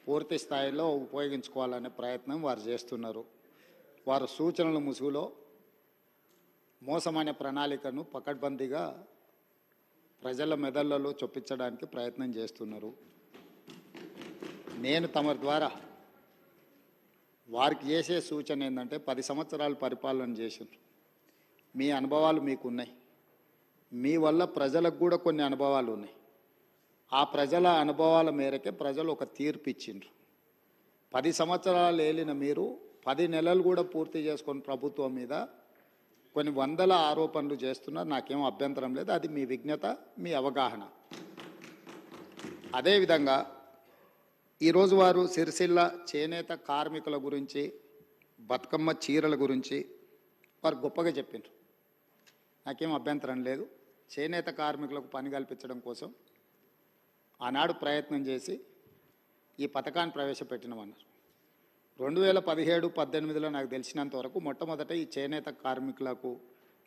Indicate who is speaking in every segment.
Speaker 1: పూర్తి స్థాయిలో ఉపయోగించుకోవాలనే ప్రయత్నం వారు చేస్తున్నారు. వారు సూచనల ముసుగులో మోసమైన ప్రణాళికను పకడ్బందీగా ప్రజల మెదళ్లలో చొప్పించడానికి ప్రయత్నం చేస్తున్నారు. నేను తమ ద్వారా వారికి చేసే సూచన ఏంటంటే 10 సంవత్సరాలు పరిపాలన చేసిండ్రు. మీ అనుభవాలు మీకున్నాయి. మీ వల్ల ప్రజలకు కూడా కొన్ని అనుభవాలు ఉన్నాయి. ఆ ప్రజల అనుభవాల మేరకే ప్రజలు ఒక తీర్పు ఇచ్చిండ్రు. 10 సంవత్సరాలు ఏలిన మీరు 10 నెలలు కూడా పూర్తి చేసుకొని ప్రభుత్వం మీద కొన్ని వందల ఆరోపణలు చేస్తున్నారు. నాకేం అభ్యంతరం లేదు. అది మీ విజ్ఞత, మీ అవగాహన. అదేవిధంగా ఈరోజు వారు సిరిసిల్ల చేనేత కార్మికుల గురించి, బతుకమ్మ చీరల గురించి వారు గొప్పగా చెప్పిండ్రు. నాకేం అభ్యంతరం లేదు. చేనేత కార్మికులకు పని కల్పించడం కోసం ఆనాడు ప్రయత్నం చేసి ఈ పథకాన్ని ప్రవేశపెట్టినామన్నారు. 2017-18లో నాకు తెలిసినంత వరకు మొట్టమొదట ఈ చేనేత కార్మికులకు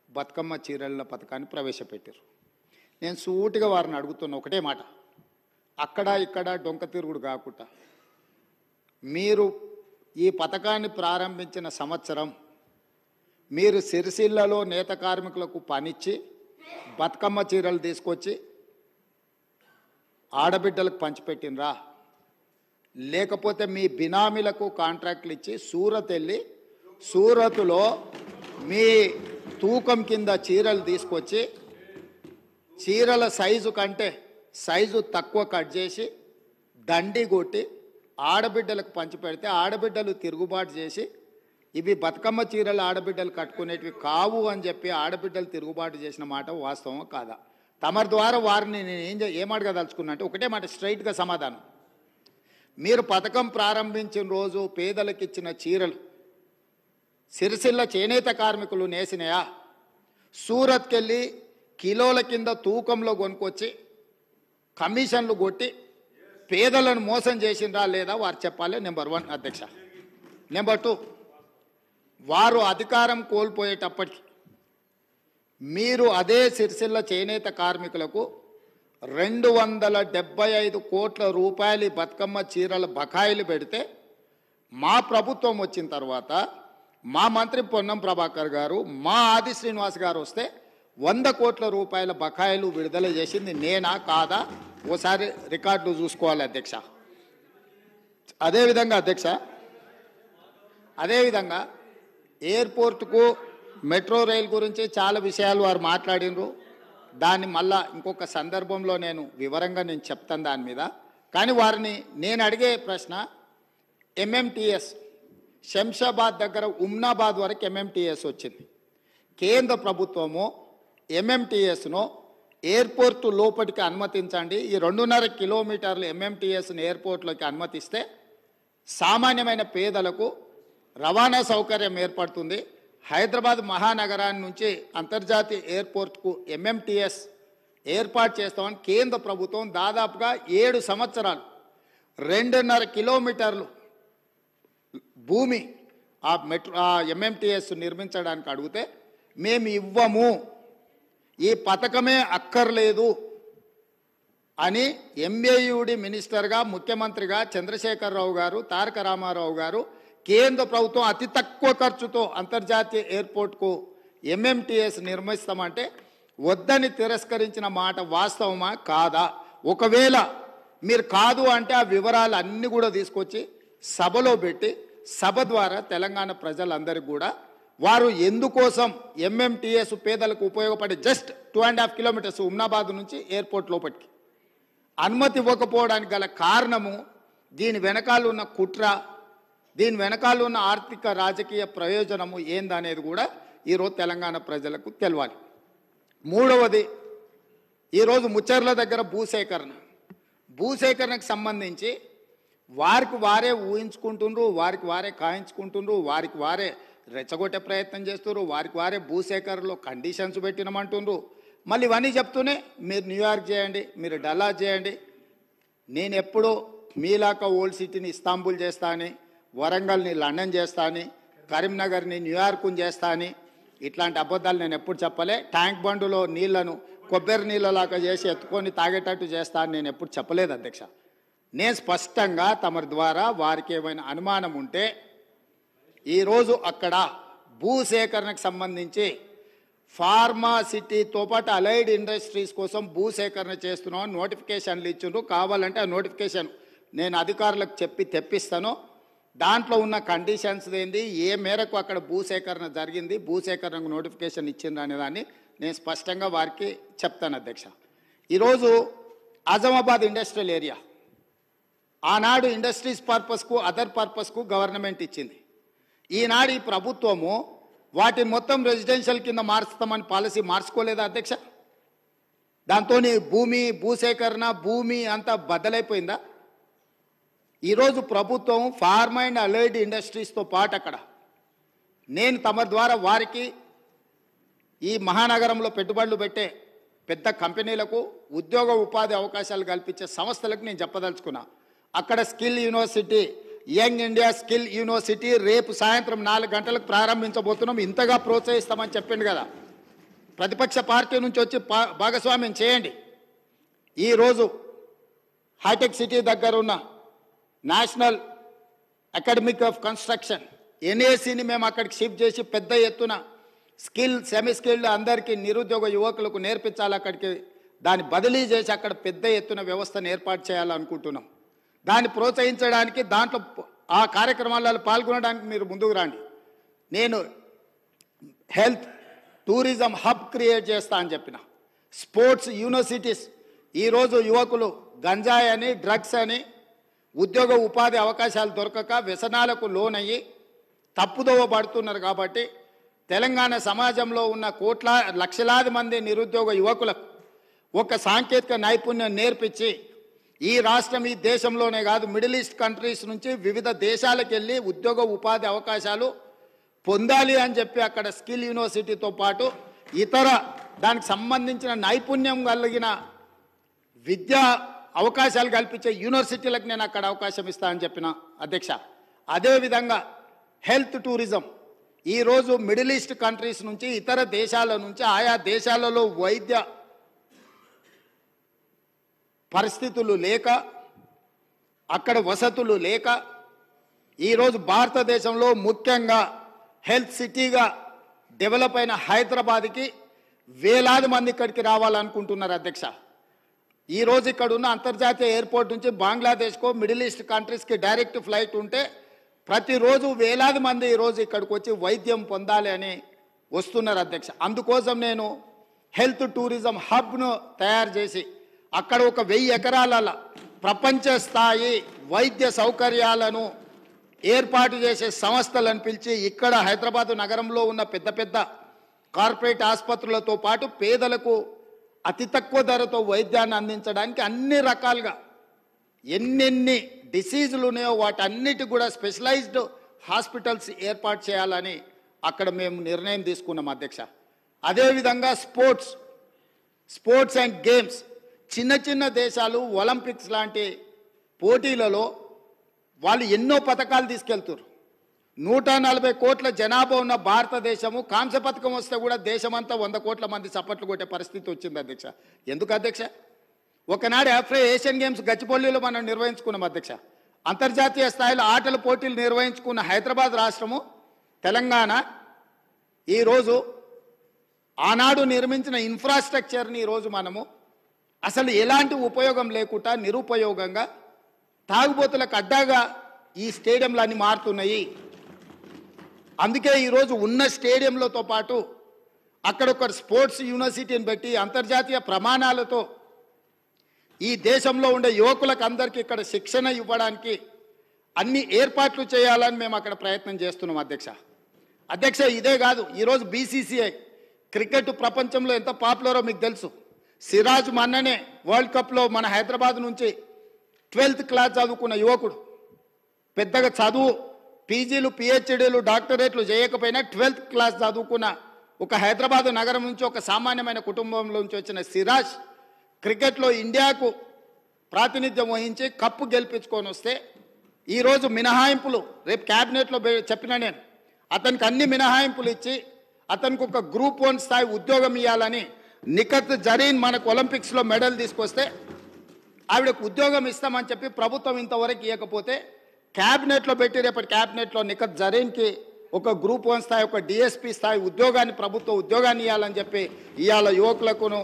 Speaker 1: బతుకమ్మ చీరల పథకాన్ని ప్రవేశపెట్టారు. నేను సూటిగా వారిని అడుగుతున్న ఒకటే మాట, అక్కడ ఇక్కడ డొంక తిరుగుడు కాకుండా మీరు ఈ పథకాన్ని ప్రారంభించిన సంవత్సరం మీరు సిరిసిల్లలో నేత కార్మికులకు పనిచ్చి బతుకమ్మ చీరలు తీసుకొచ్చి ఆడబిడ్డలకు పంచిపెట్టినరా, లేకపోతే మీ బినామీలకు కాంట్రాక్ట్లు ఇచ్చి సూరత్ వెళ్ళి సూరత్లో మీ తూకం కింద చీరలు తీసుకొచ్చి చీరల సైజు కంటే సైజు తక్కువ కట్ చేసి దండి కొట్టి ఆడబిడ్డలకు పంచిపెడితే ఆడబిడ్డలు తిరుగుబాటు చేసి ఇవి బతుకమ్మ చీరలు ఆడబిడ్డలు కట్టుకునేటివి కావు అని చెప్పి ఆడబిడ్డలు తిరుగుబాటు చేసిన మాట వాస్తవం కాదా? తమరి ద్వారా వారిని నేను ఏమడగదలుచుకున్నా అంటే ఒకటే మాట, స్ట్రైట్గా సమాధానం. మీరు పథకం ప్రారంభించిన రోజు పేదలకు ఇచ్చిన చీరలు సిరిసిల్ల చేనేత కార్మికులు నేసినాయా? సూరత్కి వెళ్ళి కిలోల కింద తూకంలో కొనుక్కొచ్చి కమిషన్లు కొట్టి పేదలను మోసం చేసిండ్రా లేదా వారు చెప్పాలి. నెంబర్ 1 అధ్యక్ష. నెంబర్ 2, వారు అధికారం కోల్పోయేటప్పటికి మీరు అదే సిరిసిల్ల చేనేత కార్మికులకు 275 కోట్ల రూపాయలు బతుకమ్మ చీరల బకాయిలు పెడితే మా ప్రభుత్వం వచ్చిన తర్వాత మా మంత్రి పొన్నం ప్రభాకర్ గారు, మా ఆది శ్రీనివాస్ గారు వస్తే 100 కోట్ల రూపాయల బకాయిలు విడుదల చేసింది నేనా కాదా? ఓసారి రికార్డులు చూసుకోవాలి అధ్యక్ష. అదేవిధంగా అధ్యక్ష, అదేవిధంగా ఎయిర్పోర్టుకు మెట్రో రైల్ గురించి చాలా విషయాలు వారు మాట్లాడినరు. దాన్ని మళ్ళా ఇంకొక సందర్భంలో నేను వివరంగా చెప్తాను దాని మీద. కానీ వారిని నేను అడిగే ప్రశ్న, ఎంఎంటీఎస్ శంషాబాద్ దగ్గర ఉమ్నాబాద్ వరకు ఎంఎంటీఎస్ వచ్చింది. కేంద్ర ప్రభుత్వము ఎంఎంటీఎస్ను ఎయిర్పోర్టు లోపలికి అనుమతించండి, ఈ 2.5 కిలోమీటర్లు ఎంఎంటీఎస్ను ఎయిర్పోర్ట్లోకి అనుమతిస్తే సామాన్యమైన పేదలకు రవాణా సౌకర్యం ఏర్పడుతుంది. హైదరాబాద్ మహానగరాన్ని నుంచి అంతర్జాతీయ ఎయిర్పోర్ట్కు ఎంఎంటీఎస్ ఏర్పాటు చేస్తామని కేంద్ర ప్రభుత్వం దాదాపుగా 7 సంవత్సరాలు 2.5 కిలోమీటర్లు భూమి ఆ ఎంఎంటీఎస్ నిర్మించడానికి అడిగితే మేము ఇవ్వము, ఈ పథకమే అక్కర్లేదు అని ఎంఏయుడి మినిస్టర్గా ముఖ్యమంత్రిగా చంద్రశేఖరరావు గారు, తారక రామారావు గారు కేంద్ర ప్రభుత్వం అతి తక్కువ ఖర్చుతో అంతర్జాతీయ ఎయిర్పోర్ట్కు ఎంఎంటీఎస్ నిర్మిస్తామంటే వద్దని తిరస్కరించిన మాట వాస్తవమా కాదా? ఒకవేళ మీరు కాదు అంటే ఆ వివరాలు అన్నీ కూడా తీసుకొచ్చి సభలో పెట్టి సభ ద్వారా తెలంగాణ ప్రజలందరికీ కూడా వారు ఎందుకోసం ఎంఎంటీఎస్ పేదలకు ఉపయోగపడే జస్ట్ 2.5 కిలోమీటర్స్ ఉమ్నాబాద్ నుంచి ఎయిర్పోర్ట్ లోపలికి అనుమతి ఇవ్వకపోవడానికి గల కారణము, దీని వెనకాల ఉన్న కుట్ర, దీని వెనకాల ఉన్న ఆర్థిక రాజకీయ ప్రయోజనము ఏందనేది కూడా ఈరోజు తెలంగాణ ప్రజలకు తెలవాలి. మూడవది, ఈరోజు ముచ్చర్ల దగ్గర భూసేకరణకు సంబంధించి వారికి వారే ఊహించుకుంటుండ్రు, వారికి వారే కాయించుకుంటుండ్రు, వారికి వారే రెచ్చగొట్టే ప్రయత్నం చేస్తున్నారు, వారికి వారే భూసేకరణలో కండిషన్స్ పెట్టినమంటుండ్రు. మళ్ళీ ఇవన్నీ చెప్తూనే మీరు న్యూయార్క్ చేయండి, మీరు డల్లాస్ చేయండి, నేను ఎప్పుడూ మీలాక ఓల్డ్ సిటీని ఇస్తాంబుల్ చేస్తా అని, వరంగల్ని లండన్ చేస్తా అని, కరీంనగర్ని న్యూయార్క్ని చేస్తా అని ఇట్లాంటి అబద్ధాలు నేను ఎప్పుడు చెప్పలే. ట్యాంక్ బండులో నీళ్లను కొబ్బరి నీళ్ళలాగా చేసి ఎత్తుకొని తాగేటట్టు చేస్తా అని నేను ఎప్పుడు చెప్పలేదు అధ్యక్ష. నేను స్పష్టంగా తమరి ద్వారా వారికి ఏమైనా అనుమానం ఉంటే ఈరోజు అక్కడ భూసేకరణకు సంబంధించి ఫార్మాసిటీతో పాటు అలైడ్ ఇండస్ట్రీస్ కోసం భూసేకరణ చేస్తున్నాం నోటిఫికేషన్లు ఇచ్చిండ్రు. కావాలంటే ఆ నోటిఫికేషన్ నేను అధికారులకు చెప్పి తెప్పిస్తాను. దాంట్లో ఉన్న కండిషన్స్ ఏంది, ఏ మేరకు అక్కడ భూసేకరణ జరిగింది, భూసేకరణకు నోటిఫికేషన్ ఇచ్చిండ్రు అనే దాన్ని నేను స్పష్టంగా వారికి చెప్తాను అధ్యక్ష. ఈరోజు ఆజమాబాద్ ఇండస్ట్రియల్ ఏరియా ఆనాడు ఇండస్ట్రీస్ పర్పస్కు అదర్ పర్పస్కు గవర్నమెంట్ ఇచ్చింది. ఈనాడు ఈ ప్రభుత్వము వాటిని మొత్తం రెసిడెన్షియల్ కింద మార్చుతామని పాలసీ మార్చుకోలేదా అధ్యక్ష? దాంతో భూసేకరణ భూమి అంతా బద్దలైపోయిందా? ఈరోజు ప్రభుత్వం ఫార్మా అండ్ అలైడ్ ఇండస్ట్రీస్తో పాటు అక్కడ నేను తమ ద్వారా వారికి ఈ మహానగరంలో పెట్టుబడులు పెట్టే పెద్ద కంపెనీలకు ఉద్యోగ ఉపాధి అవకాశాలు కల్పించే సంస్థలకు నేను చెప్పదలుచుకున్నా. అక్కడ skill university, young India skill university రేపు సాయంత్రం 4 గంటలకు ప్రారంభించబోతున్నాం. ఇంతగా ప్రోత్సహిస్తామని చెప్పిండు కదా. ప్రతిపక్ష పార్టీ నుంచి వచ్చి భాగస్వామ్యం చేయండి. ఈరోజు హైటెక్ సిటీ దగ్గర ఉన్న నేషనల్ అకాడమిక్ ఆఫ్ కన్స్ట్రక్షన్ ఎన్ఏసిని మేము అక్కడికి షిఫ్ట్ చేసి పెద్ద ఎత్తున స్కిల్ సెమీ స్కిల్డ్ అందరికీ నిరుద్యోగ యువకులకు నేర్పించాలి. అక్కడికి దాన్ని బదిలీ చేసి అక్కడ పెద్ద ఎత్తున వ్యవస్థను ఏర్పాటు చేయాలనుకుంటున్నాం. దాన్ని ప్రోత్సహించడానికి దాంట్లో ఆ కార్యక్రమాలలో పాల్గొనడానికి మీరు ముందుకు రండి. నేను హెల్త్ టూరిజం హబ్ క్రియేట్ చేస్తా అని చెప్పిన. స్పోర్ట్స్ యూనివర్సిటీస్ ఈరోజు యువకులు గంజాయి అని డ్రగ్స్ అని ఉద్యోగ ఉపాధి అవకాశాలు దొరకక వ్యసనాలకు లోనయ్యి తప్పుదోవ పడుతున్నారు. కాబట్టి తెలంగాణ సమాజంలో ఉన్న లక్షలాది మంది నిరుద్యోగ యువకులకు ఒక సాంకేతిక నైపుణ్యం నేర్పించి ఈ రాష్ట్రం ఈ దేశంలోనే కాదు మిడిల్ ఈస్ట్ కంట్రీస్ నుంచి వివిధ దేశాలకు వెళ్ళి ఉద్యోగ ఉపాధి అవకాశాలు పొందాలి అని చెప్పి అక్కడ స్కిల్ యూనివర్సిటీతో పాటు ఇతర దానికి సంబంధించిన నైపుణ్యం కలిగిన విద్యా అవకాశాలు కల్పించే యూనివర్సిటీలకు నేను అక్కడ అవకాశం ఇస్తా అని చెప్పిన అధ్యక్ష. అదేవిధంగా హెల్త్ టూరిజం ఈరోజు మిడిల్ ఈస్ట్ కంట్రీస్ నుంచి ఇతర దేశాల నుంచి ఆయా దేశాలలో వైద్య పరిస్థితులు లేక అక్కడ వసతులు లేక ఈరోజు భారతదేశంలో ముఖ్యంగా హెల్త్ సిటీగా డెవలప్ అయిన హైదరాబాద్కి వేలాది మంది ఇక్కడికి రావాలనుకుంటున్నారు అధ్యక్ష. ఈరోజు ఇక్కడ ఉన్న అంతర్జాతీయ ఎయిర్పోర్ట్ నుంచి బంగ్లాదేశ్కో మిడిల్ ఈస్ట్ కంట్రీస్కి డైరెక్ట్ ఫ్లైట్ ఉంటే ప్రతిరోజు వేలాది మంది ఈరోజు ఇక్కడికి వచ్చి వైద్యం పొందాలి అని వస్తున్నారు అధ్యక్ష. అందుకోసం నేను హెల్త్ టూరిజం హబ్ను తయారు చేసి అక్కడ ఒక 1000 ఎకరాల ప్రపంచ స్థాయి వైద్య సౌకర్యాలను ఏర్పాటు చేసే సంస్థలను పిలిచి ఇక్కడ హైదరాబాదు నగరంలో ఉన్న పెద్ద పెద్ద కార్పొరేట్ ఆసుపత్రులతో పాటు పేదలకు అతి తక్కువ ధరతో వైద్యాన్ని అందించడానికి అన్ని రకాలుగా ఎన్నెన్ని డిసీజులు ఉన్నాయో వాటన్నిటి కూడా స్పెషలైజ్డ్ హాస్పిటల్స్ ఏర్పాటు చేయాలని అక్కడ మేము నిర్ణయం తీసుకున్నాం అధ్యక్ష. అదేవిధంగా స్పోర్ట్స్ అండ్ గేమ్స్ చిన్న చిన్న దేశాలు ఒలింపిక్స్ లాంటి పోటీలలో వాళ్ళు ఎన్నో పథకాలు తీసుకెళ్తారు. 140 కోట్ల జనాభా ఉన్న భారతదేశము కాంస్య పథకం వస్తే కూడా దేశమంతా 100 కోట్ల మంది చప్పట్లు కొట్టే పరిస్థితి వచ్చింది అధ్యక్ష. ఎందుకు అధ్యక్ష? ఒకనాడు ఏషియన్ గేమ్స్ గచ్చిబౌలిలో మనం నిర్వహించుకున్నాం అధ్యక్ష. అంతర్జాతీయ స్థాయిలో ఆటల పోటీలు నిర్వహించుకున్న హైదరాబాద్ రాష్ట్రము తెలంగాణ ఈరోజు ఆనాడు నిర్మించిన ఇన్ఫ్రాస్ట్రక్చర్ని ఈరోజు మనము అసలు ఎలాంటి ఉపయోగం లేకుండా నిరుపయోగంగా తాగుబోతులకు అడ్డాగా ఈ స్టేడియంలు అన్నీ మారుతున్నాయి. అందుకే ఈరోజు ఉన్న స్టేడియంలతో పాటు అక్కడ ఒక స్పోర్ట్స్ యూనివర్సిటీని పెట్టి అంతర్జాతీయ ప్రమాణాలతో ఈ దేశంలో ఉండే యువకులకు అందరికీ ఇక్కడ శిక్షణ ఇవ్వడానికి అన్ని ఏర్పాట్లు చేయాలని మేము అక్కడ ప్రయత్నం చేస్తున్నాం అధ్యక్ష. ఇదే కాదు, ఈరోజు BCCI క్రికెట్ ప్రపంచంలో ఎంత పాపులరో మీకు తెలుసు. సిరాజ్ మొన్ననే వరల్డ్ కప్లో మన హైదరాబాద్ నుంచి 12th క్లాస్ చదువుకున్న యువకుడు, పెద్దగా చదువు పీజీలు PhDలు డాక్టరేట్లు చేయకపోయినా 12th క్లాస్ చదువుకున్న ఒక హైదరాబాద్ నగరం నుంచి ఒక సామాన్యమైన కుటుంబంలో నుంచి వచ్చిన సిరాజ్ క్రికెట్లో ఇండియాకు ప్రాతినిధ్యం వహించి కప్పు గెలిపించుకొని వస్తే ఈరోజు మినహాయింపులు రేపు క్యాబినెట్లో చెప్పిన నేను అతనికి అన్ని మినహాయింపులు ఇచ్చి అతనికి ఒక Group 1 స్థాయి ఉద్యోగం ఇవ్వాలని నిఖత్ జరీన్ మనకు ఒలింపిక్స్లో మెడల్ తీసుకొస్తే ఆవిడకు ఉద్యోగం ఇస్తామని చెప్పి ప్రభుత్వం ఇంతవరకు ఇవ్వకపోతే క్యాబినెట్లో పెట్టి రేపటి క్యాబినెట్లో నిఖత్ జరీన్కి ఒక గ్రూప్ 1 స్థాయి ఒక డిఎస్పీ స్థాయి ఉద్యోగాన్ని ప్రభుత్వ ఉద్యోగాన్ని ఇవ్వాలని చెప్పి ఇవాళ యువకులకును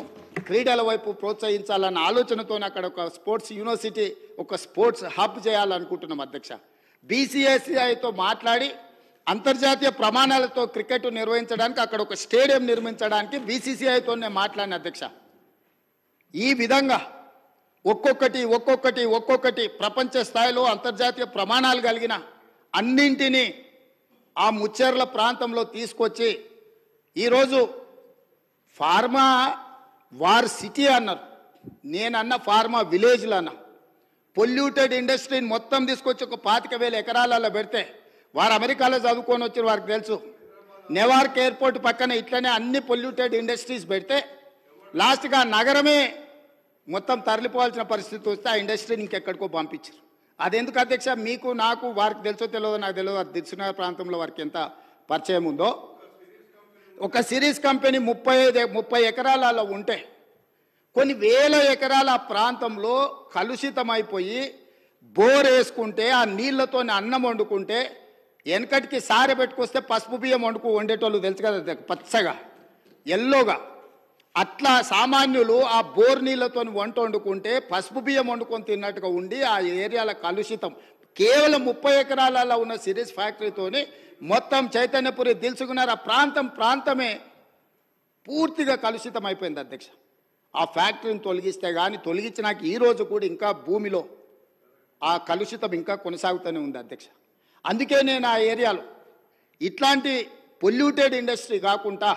Speaker 1: క్రీడల వైపు ప్రోత్సహించాలన్న ఆలోచనతో అక్కడ ఒక స్పోర్ట్స్ యూనివర్సిటీ ఒక స్పోర్ట్స్ హబ్ చేయాలనుకుంటున్నాం అధ్యక్ష. బీసీఐతో మాట్లాడి అంతర్జాతీయ ప్రమాణాలతో క్రికెట్ నిర్వహించడానికి అక్కడ ఒక స్టేడియం నిర్మించడానికి బీసీసీఐతో నేను మాట్లాడిన అధ్యక్ష. ఈ విధంగా ఒక్కొక్కటి ప్రపంచ స్థాయిలో అంతర్జాతీయ ప్రమాణాలు కలిగిన అన్నింటినీ ఆ ముచ్చెర్ల ప్రాంతంలో తీసుకొచ్చి ఈరోజు ఫార్మా వార్ సిటీ అన్నారు, నేనన్న ఫార్మా విలేజ్లు అన్నా. పొల్యూటెడ్ ఇండస్ట్రీని మొత్తం తీసుకొచ్చి ఒక 25,000 ఎకరాలలో పెడితే వారు అమెరికాలో చదువుకొని వచ్చి వారికి తెలుసు. నెవార్క్ ఎయిర్పోర్ట్ పక్కన ఇట్లనే అన్ని పొల్యూటెడ్ ఇండస్ట్రీస్ పెడితే లాస్ట్గా నగరమే మొత్తం తరలిపోవాల్సిన పరిస్థితి వస్తే ఆ ఇండస్ట్రీని ఇంకెక్కడికో పంపించారు. అదెందుకు అధ్యక్ష? మీకు నాకు వారికి తెలుసో తెలియదో నాకు తెలియదు. అది తెలిసిన ప్రాంతంలో వారికి ఎంత పరిచయం ఉందో. ఒక సిరీస్ కంపెనీ 30 ఎకరాలలో ఉంటే కొన్ని వేల ఎకరాల ప్రాంతంలో కలుషితమైపోయి బోర్ వేసుకుంటే ఆ నీళ్లతో అన్నం వండుకుంటే వెనకటికి సారె పెట్టుకొస్తే పసుపు బియ్యం వండేటోళ్ళు తెలుసు కదా, పచ్చగా ఎల్లోగా. అట్లా సామాన్యులు ఆ బోర్ నీళ్లతో వంట వండుకుంటే పసుపు బియ్యం వండుకొని తిన్నట్టుగా ఉండి ఆ ఏరియాల కలుషితం. కేవలం 30 ఎకరాలలో ఉన్న సిరీస్ ఫ్యాక్టరీతోని మొత్తం చైతన్యపురి దిల్సుకున్నారు. ఆ ప్రాంతమే పూర్తిగా కలుషితం అయిపోయింది అధ్యక్ష. ఆ ఫ్యాక్టరీని తొలగిస్తే కానీ తొలగించినాక ఈరోజు కూడా ఇంకా భూమిలో ఆ కలుషితం ఇంకా కొనసాగుతూనే ఉంది అధ్యక్ష. అందుకే నేను ఆ ఏరియాలో ఇట్లాంటి పొల్యూటెడ్ ఇండస్ట్రీ కాకుండా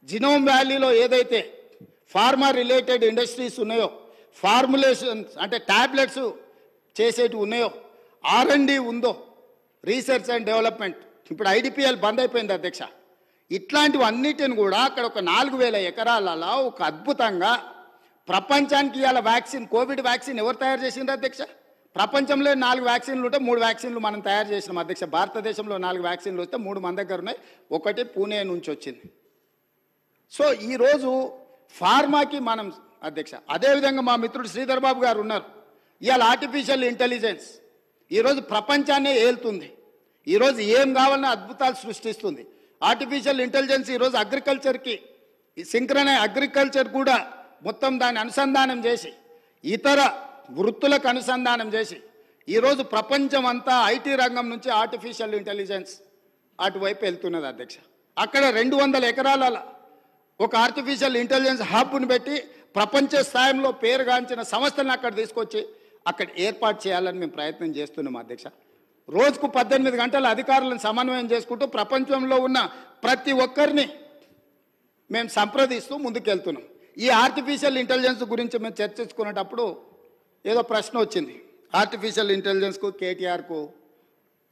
Speaker 1: జినోమ్ వ్యాలీలో ఏదైతే ఫార్మా రిలేటెడ్ ఇండస్ట్రీస్ ఉన్నాయో, ఫార్ములేషన్స్ అంటే ట్యాబ్లెట్స్ చేసేటివి ఉన్నాయో, R&D ఉందో, రీసెర్చ్ అండ్ డెవలప్మెంట్, ఇప్పుడు IDPL బంద్ అయిపోయింది అధ్యక్ష. ఇట్లాంటివన్నిటిని కూడా అక్కడ ఒక 4,000 ఎకరాలలో ఒక అద్భుతంగా ప్రపంచానికి ఇవాళ వ్యాక్సిన్, కోవిడ్ వ్యాక్సిన్ ఎవరు తయారు చేసిండ్రు అధ్యక్ష? ప్రపంచంలో 4 వ్యాక్సిన్లు ఉంటే 3 వ్యాక్సిన్లు మనం తయారు చేసినాం అధ్యక్ష. భారతదేశంలో 4 వ్యాక్సిన్లు వస్తే 3 మన దగ్గర ఉన్నాయి, ఒకటి పూణే నుంచి వచ్చింది. సో ఈరోజు ఫార్మాకి మనం అధ్యక్ష. అదేవిధంగా మా మిత్రుడు శ్రీధర్ బాబు గారు ఉన్నారు. ఇవాళ ఆర్టిఫిషియల్ ఇంటెలిజెన్స్ ఈరోజు ప్రపంచాన్నే ఏలుతుంది. ఈరోజు ఏం కావాలన్నా అద్భుతాలు సృష్టిస్తుంది. ఆర్టిఫిషియల్ ఇంటెలిజెన్స్ ఈరోజు అగ్రికల్చర్కి అగ్రికల్చర్ కూడా మొత్తం దాన్ని అనుసంధానం చేసి ఇతర వృత్తులకు అనుసంధానం చేసి ఈరోజు ప్రపంచం అంతా ఐటీ రంగం నుంచి ఆర్టిఫిషియల్ ఇంటెలిజెన్స్ అటువైపు వెళ్తున్నది అధ్యక్ష. అక్కడ 200 ఎకరాల ఒక ఆర్టిఫిషియల్ ఇంటెలిజెన్స్ హబ్ను పెట్టి ప్రపంచ స్థాయిలో పేరుగాంచిన సంస్థలను అక్కడ తీసుకొచ్చి అక్కడ ఏర్పాటు చేయాలని మేము ప్రయత్నం చేస్తున్నాం అధ్యక్ష. రోజుకు 18 గంటల అధికారులను సమన్వయం చేసుకుంటూ ప్రపంచంలో ఉన్న ప్రతి ఒక్కరిని మేము సంప్రదిస్తూ ముందుకెళ్తున్నాం. ఈ ఆర్టిఫిషియల్ ఇంటెలిజెన్స్ గురించి మేము చర్చించుకునేటప్పుడు ఏదో ప్రశ్న వచ్చింది, ఆర్టిఫిషియల్ ఇంటెలిజెన్స్కు కేటీఆర్కు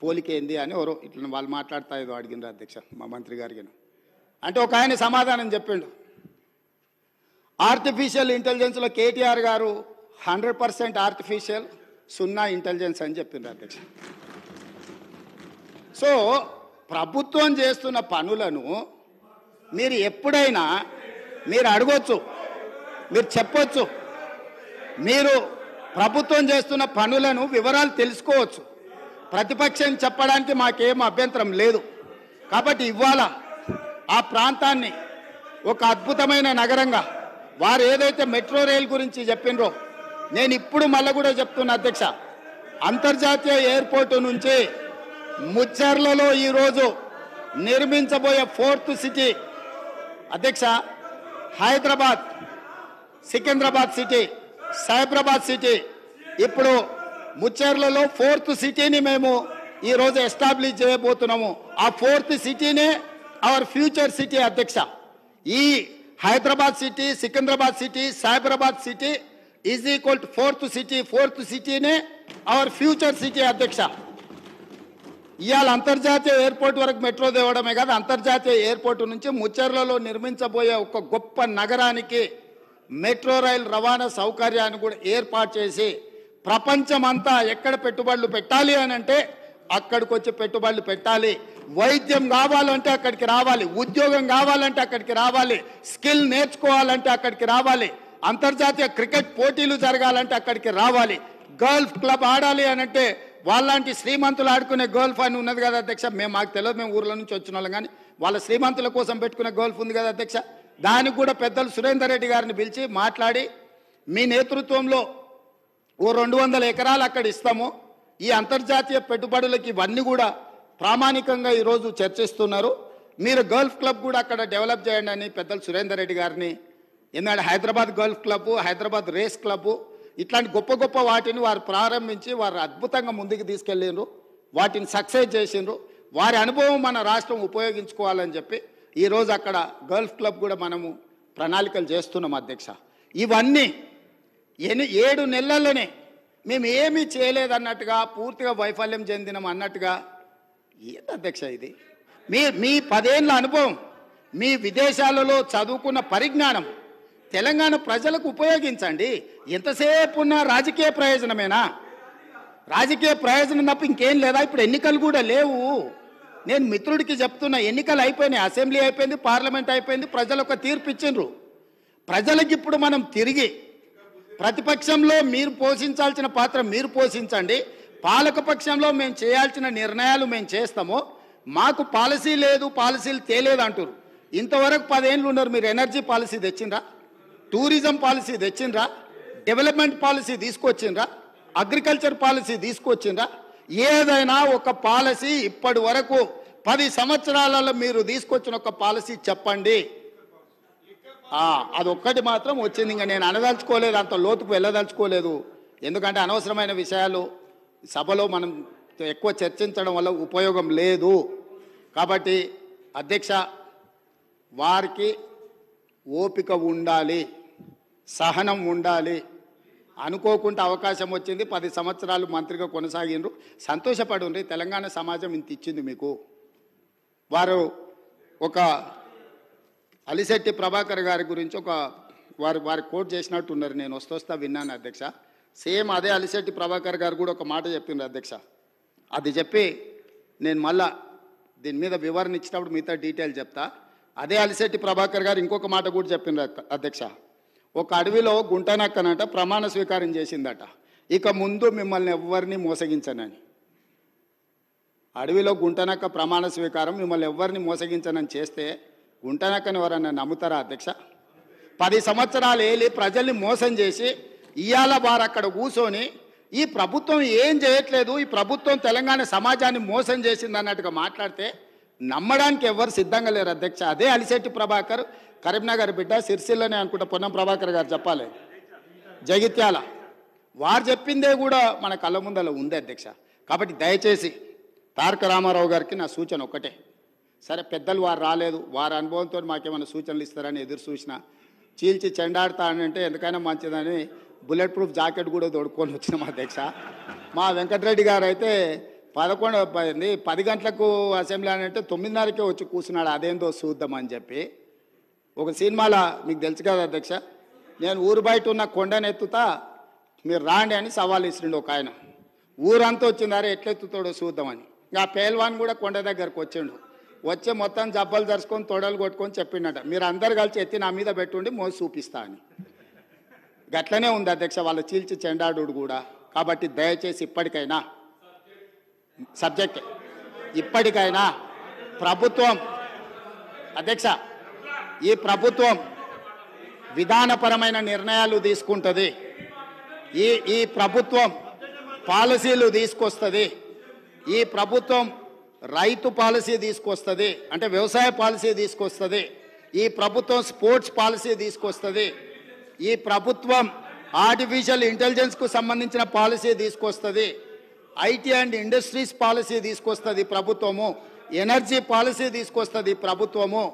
Speaker 1: పోలికేంది అని ఎవరో ఇట్లా వాళ్ళు మాట్లాడుతా ఏదో అడిగినారు అధ్యక్ష మా మంత్రి గారికి. అంటే ఒక ఆయన సమాధానం చెప్పిండు, ఆర్టిఫిషియల్ ఇంటెలిజెన్స్లో కేటీఆర్ గారు 100% ఆర్టిఫిషియల్, 0 ఇంటెలిజెన్స్ అని చెప్పిండ్రు అధ్యక్ష. సో ప్రభుత్వం చేస్తున్న పనులను మీరు ఎప్పుడైనా మీరు అడగొచ్చు, మీరు చెప్పొచ్చు, మీరు ప్రభుత్వం చేస్తున్న పనులను వివరాలు తెలుసుకోవచ్చు. ప్రతిపక్షం చెప్పడానికి మాకేం అభ్యంతరం లేదు. కాబట్టి ఇవాళ ఆ ప్రాంతాన్ని ఒక అద్భుతమైన నగరంగా వారు ఏదైతే మెట్రో రైల్ గురించి చెప్పినరో నేను ఇప్పుడు మళ్ళీ కూడా చెప్తున్నా అధ్యక్ష, అంతర్జాతీయ ఎయిర్పోర్టు నుంచి ముచ్చర్లలో ఈరోజు నిర్మించబోయే 4th సిటీ అధ్యక్ష, హైదరాబాద్, సికింద్రాబాద్ సిటీ, సైబరాబాద్ సిటీ, ఇప్పుడు ముచ్చర్లలో 4th సిటీని మేము ఈరోజు ఎస్టాబ్లిష్ చేయబోతున్నాము. ఆ 4th సిటీనే అవర్ ఫ్యూచర్ సిటీ అధ్యక్ష. ఈ Hyderabad city, Secunderabad city, Cyberabad city is equal to 4th city. 4th సిటీనే అవర్ ఫ్యూచర్ సిటీ అధ్యక్ష. ఇవాళ అంతర్జాతీయ ఎయిర్పోర్ట్ వరకు మెట్రో తేవడమే కాదు, అంతర్జాతీయ ఎయిర్పోర్ట్ నుంచి ముచ్చర్లలో నిర్మించబోయే ఒక గొప్ప నగరానికి మెట్రో రైల్ రవాణా సౌకర్యాన్ని కూడా ఏర్పాటు చేసి ప్రపంచమంతా ఎక్కడ పెట్టుబడులు పెట్టాలి అని అంటే అక్కడికి వచ్చి పెట్టుబడులు పెట్టాలి. వైద్యం కావాలంటే అక్కడికి రావాలి, ఉద్యోగం కావాలంటే అక్కడికి రావాలి, స్కిల్ నేర్చుకోవాలంటే అక్కడికి రావాలి. అంతర్జాతీయ క్రికెట్ పోటీలు జరగాలంటే అక్కడికి రావాలి. గల్ఫ్ క్లబ్ ఆడాలి అని అంటే వాళ్ళంటి శ్రీమంతులు ఆడుకునే గోల్ఫ్ అని ఉన్నది కదా అధ్యక్ష. మాకు తెలియదు, మేము ఊర్ల నుంచి వచ్చిన వాళ్ళం, కానీ వాళ్ళ శ్రీమంతుల కోసం పెట్టుకునే గోల్ఫ్ ఉంది కదా అధ్యక్ష. దానికి కూడా పెద్దలు సురేందర్ రెడ్డి గారిని పిలిచి మాట్లాడి మీ నేతృత్వంలో ఓ 200 ఎకరాలు అక్కడ ఇస్తాము, ఈ అంతర్జాతీయ పెట్టుబడులకి ఇవన్నీ కూడా ప్రామాణికంగా ఈరోజు చర్చిస్తున్నారు, మీరు గల్ఫ్ క్లబ్ కూడా అక్కడ డెవలప్ చేయండి అని పెద్దలు సురేందర్ రెడ్డి గారిని, ఎందుకంటే Hyderabad golf club, Hyderabad race club, ఇట్లాంటి గొప్ప గొప్ప వాటిని వారు ప్రారంభించి వారు అద్భుతంగా ముందుకు తీసుకెళ్ళిండ్రు, వాటిని సక్సెస్ చేసిండ్రు. వారి అనుభవం మన రాష్ట్రం ఉపయోగించుకోవాలని చెప్పి ఈరోజు అక్కడ గల్ఫ్ క్లబ్ కూడా మనము ప్రణాళికలు చేస్తున్నాం అధ్యక్ష. ఇవన్నీ 7 నెలల్లోనే మేము ఏమీ చేయలేదన్నట్టుగా, పూర్తిగా వైఫల్యం చెందినాం అన్నట్టుగా ఏంటి అధ్యక్ష ఇది? మీ 10 ఏళ్ళ అనుభవం, మీ విదేశాలలో చదువుకున్న పరిజ్ఞానం తెలంగాణ ప్రజలకు ఉపయోగించండి. ఎంతసేపు ఉన్న రాజకీయ ప్రయోజనమేనా? రాజకీయ ప్రయోజనం తప్ప ఇంకేం లేదా? ఇప్పుడు ఎన్నికలు కూడా లేవు. నేను మిత్రుడికి చెప్తున్నా, ఎన్నికలు అయిపోయినాయి, అసెంబ్లీ అయిపోయింది, పార్లమెంట్ అయిపోయింది, ప్రజలు ఒక తీర్పు ఇచ్చిండ్రు. ప్రజలకు ఇప్పుడు మనం తిరిగి ప్రతిపక్షంలో మీరు పోషించాల్సిన పాత్ర మీరు పోషించండి, పాలకపక్షంలో మేము చేయాల్సిన నిర్ణయాలు మేము చేస్తాము, మాకు పాలసీ లేదు, పాలసీలు తేలేదు అంటారు. ఇంతవరకు 10 ఏళ్ళు ఉన్నారు, మీరు ఎనర్జీ పాలసీ తెచ్చిండ్రా? టూరిజం పాలసీ తెచ్చిండ్రా? డెవలప్మెంట్ పాలసీ తీసుకొచ్చిండ్రా? అగ్రికల్చర్ పాలసీ తీసుకొచ్చిండ్రా? ఏదైనా ఒక పాలసీ ఇప్పటి వరకు 10 సంవత్సరాలలో మీరు తీసుకొచ్చిన ఒక పాలసీ చెప్పండి. అదొక్కటి మాత్రం వచ్చింది. ఇంకా నేను అనదలుచుకోలేదు, అంత లోతుకు వెళ్ళదలుచుకోలేదు, ఎందుకంటే అనవసరమైన విషయాలు సభలో మనం ఎక్కువ చర్చించడం వల్ల ఉపయోగం లేదు. కాబట్టి అధ్యక్ష, వారికి ఓపిక ఉండాలి, సహనం ఉండాలి. అనుకోకుండా అవకాశం వచ్చింది, 10 సంవత్సరాలు మంత్రిగా కొనసాగిండ్రు, సంతోషపడుండ్రి. తెలంగాణ సమాజం ఇంత ఇచ్చింది మీకు. వారు ఒక అలిశెట్టి ప్రభాకర్ గారి గురించి వారి కోట్ చేసినట్టు ఉన్నారు, నేను వస్తా విన్నాను అధ్యక్ష. సేమ్ అదే అలిశెట్టి ప్రభాకర్ గారు కూడా ఒక మాట చెప్పిండ్రు అధ్యక్ష. అది చెప్పి నేను మళ్ళా దీని మీద వివరణ ఇచ్చినప్పుడు మిగతా డీటెయిల్ చెప్తా. అదే అలిశెట్టి ప్రభాకర్ గారు ఇంకొక మాట కూడా చెప్పిండ్రు అధ్యక్ష. ఒక అడవిలో గుంటనక్కనంట ప్రమాణ స్వీకారం చేసిందట, ఇక ముందు మిమ్మల్ని ఎవరిని మోసగించనని. అడవిలో గుంటనక్క ప్రమాణ స్వీకారం, మిమ్మల్ని ఎవరిని మోసగించనని చేస్తే గుంటనక్కని ఎవరన్నా నమ్ముతారా అధ్యక్ష? 10 సంవత్సరాలు ఏలి ప్రజల్ని మోసం చేసి ఇవాళ వారు అక్కడ కూర్చొని ఈ ప్రభుత్వం ఏం చేయట్లేదు, ఈ ప్రభుత్వం తెలంగాణ సమాజాన్ని మోసం చేసింది అన్నట్టుగా మాట్లాడితే నమ్మడానికి ఎవరు సిద్ధంగా లేరు అధ్యక్ష. అదే అలిశెట్టి ప్రభాకర్, కరీంనగర్ బిడ్డ, సిరిసిల్లనే అనుకుంటా పొన్నం ప్రభాకర్ గారు చెప్పాలి, జగిత్యాల, వారు చెప్పిందే కూడా మన కళ్ళ ముందర ఉంది అధ్యక్ష. కాబట్టి దయచేసి తారక రామారావు గారికి నా సూచన ఒక్కటే, సరే పెద్దలు వారు రాలేదు, వారి అనుభవంతో మాకేమైనా సూచనలు ఇస్తారని ఎదురు చూసిన, చీల్చి చెండాడుతా అంటే ఎందుకైనా మంచిదని బుల్లెట్ ప్రూఫ్ జాకెట్ కూడా తోడుకొని వచ్చినాం అధ్యక్ష. మా వెంకటరెడ్డి గారు అయితే 10 గంటలకు అసెంబ్లీ అని అంటే 9:30కే వచ్చి కూర్చున్నాడు, అదేందో చూద్దామని చెప్పి. ఒక సినిమాలో మీకు తెలుసు కదా అధ్యక్ష, నేను ఊరు బయట ఉన్న కొండనెత్తుతా మీరు రాండి అని సవాల్ ఇస్తుండే ఒక ఆయన. ఊరంతా వచ్చిందారే ఎట్లెత్తుతాడో చూద్దామని. ఇంకా పేల్వాన్ కూడా కొండ దగ్గరకు వచ్చిండు, వచ్చి మొత్తం జబ్బలు దరుచుకొని తొడలు కొట్టుకొని చెప్పిండట, మీరు అందరు కలిసి ఎత్తి నా మీద పెట్టుండి మోసి చూపిస్తా అని. గట్లనే ఉంది అధ్యక్ష వాళ్ళ చీల్చి చెండాడు కూడా. కాబట్టి దయచేసి ఇప్పటికైనా ప్రభుత్వం అధ్యక్ష, ఈ ప్రభుత్వం విధానపరమైన నిర్ణయాలు తీసుకుంటుంది, ఈ ప్రభుత్వం పాలసీలు తీసుకొస్తుంది, ఈ ప్రభుత్వం రైతు పాలసీ తీసుకొస్తుంది, అంటే వ్యవసాయ పాలసీ తీసుకొస్తుంది, ఈ ప్రభుత్వం స్పోర్ట్స్ పాలసీ తీసుకొస్తుంది, ఈ ప్రభుత్వం ఆర్టిఫిషియల్ ఇంటెలిజెన్స్కు సంబంధించిన పాలసీ తీసుకొస్తుంది, ఐటీ అండ్ ఇండస్ట్రీస్ పాలసీ తీసుకొస్తుంది ప్రభుత్వము, ఎనర్జీ పాలసీ తీసుకొస్తుంది ప్రభుత్వము.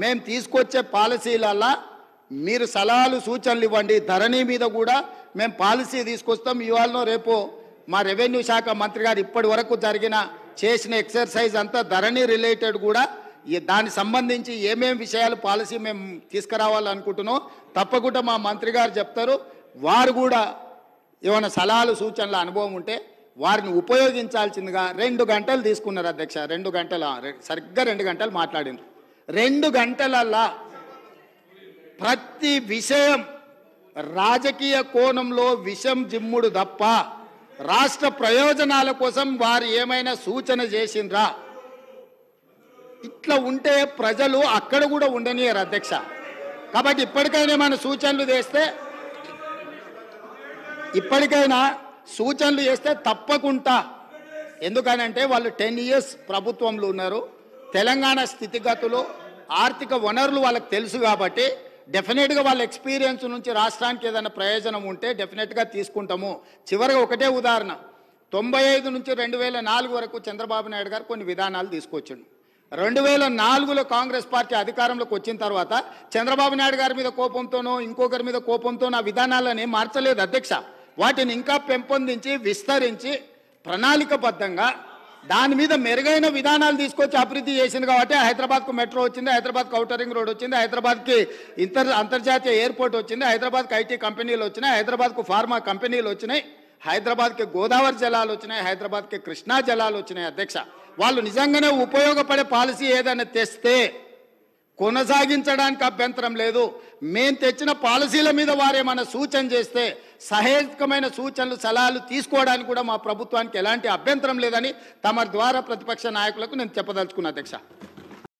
Speaker 1: మేము తీసుకొచ్చే పాలసీలల్లా మీరు సలహాలు సూచనలు ఇవ్వండి. ధరణి మీద కూడా మేము పాలసీ తీసుకొస్తాం. ఇవాళ రేపు మా రెవెన్యూ శాఖ మంత్రి గారు ఇప్పటి వరకు చేసిన ఎక్సర్సైజ్ అంతా ధరణి రిలేటెడ్ కూడా, దానికి సంబంధించి ఏమేమి విషయాలు పాలసీ మేము తీసుకురావాలనుకుంటున్నాం తప్పకుండా మా మంత్రి గారు చెప్తారు. వారు కూడా ఏమైనా సలహాలు సూచనల అనుభవం ఉంటే వారిని ఉపయోగించాల్సిందిగా 2 గంటలు తీసుకున్నారు అధ్యక్ష. 2 గంటల సరిగ్గా 2 గంటలు మాట్లాడిండ్రు. 2 గంటలల్లా ప్రతి విషయం రాజకీయ కోణంలో విషం జిమ్ముడు తప్ప రాష్ట్ర ప్రయోజనాల కోసం వారు ఏమైనా సూచన చేసిండ్రా? ఇట్లా ఉంటే ప్రజలు అక్కడ కూడా ఉండనియరు అధ్యక్ష. కాబట్టి ఇప్పటికైనా మన సూచనలు చేస్తే తప్పకుండా, ఎందుకనంటే వాళ్ళు 10 years ప్రభుత్వంలో ఉన్నారు. తెలంగాణ స్థితిగతులు, ఆర్థిక వనరులు వాళ్ళకి తెలుసు కాబట్టి డెఫినెట్గా వాళ్ళ ఎక్స్పీరియన్స్ నుంచి రాష్ట్రానికి ఏదైనా ప్రయోజనం ఉంటే డెఫినెట్గా తీసుకుంటాము. చివరిగా ఒకటే ఉదాహరణ, 95 నుంచి 2004 వరకు చంద్రబాబు నాయుడు గారు కొన్ని విధానాలు తీసుకొచ్చిండు. 2004లో కాంగ్రెస్ పార్టీ అధికారంలోకి వచ్చిన తర్వాత చంద్రబాబు నాయుడు గారి మీద కోపంతోనో ఇంకొకరి మీద కోపంతోనో ఆ విధానాలని మార్చలేదు అధ్యక్ష. వాటిని ఇంకా పెంపొందించి విస్తరించి ప్రణాళికబద్ధంగా దాని మీద మెరుగైన విధానాలు తీసుకొచ్చి అభివృద్ధి చేసింది కాబట్టి హైదరాబాద్కు మెట్రో వచ్చింది, హైదరాబాద్కు ఔటర్ రింగ్ రోడ్ వచ్చింది, హైదరాబాద్కి అంతర్జాతీయ ఎయిర్పోర్ట్ వచ్చింది, హైదరాబాద్కి ఐటీ కంపెనీలు వచ్చినాయి, హైదరాబాద్కు ఫార్మా కంపెనీలు వచ్చినాయి, హైదరాబాద్కి గోదావరి జలాలు వచ్చినాయి, హైదరాబాద్కి కృష్ణా జలాలు వచ్చినాయి అధ్యక్ష. వాళ్ళు నిజంగానే ఉపయోగపడే పాలసీ ఏదైనా తెస్తే కొనసాగించడానికి అభ్యంతరం లేదు. మేము తెచ్చిన పాలసీల మీద వారేమైనా సూచన చేస్తే సహేతుకమైన సూచనలు సలహాలు తీసుకోవడానికి కూడా మా ప్రభుత్వానికి ఎలాంటి అభ్యంతరం లేదని తమ ద్వారా ప్రతిపక్ష నాయకులకు నేను చెప్పదలుచుకున్నా అధ్యక్ష.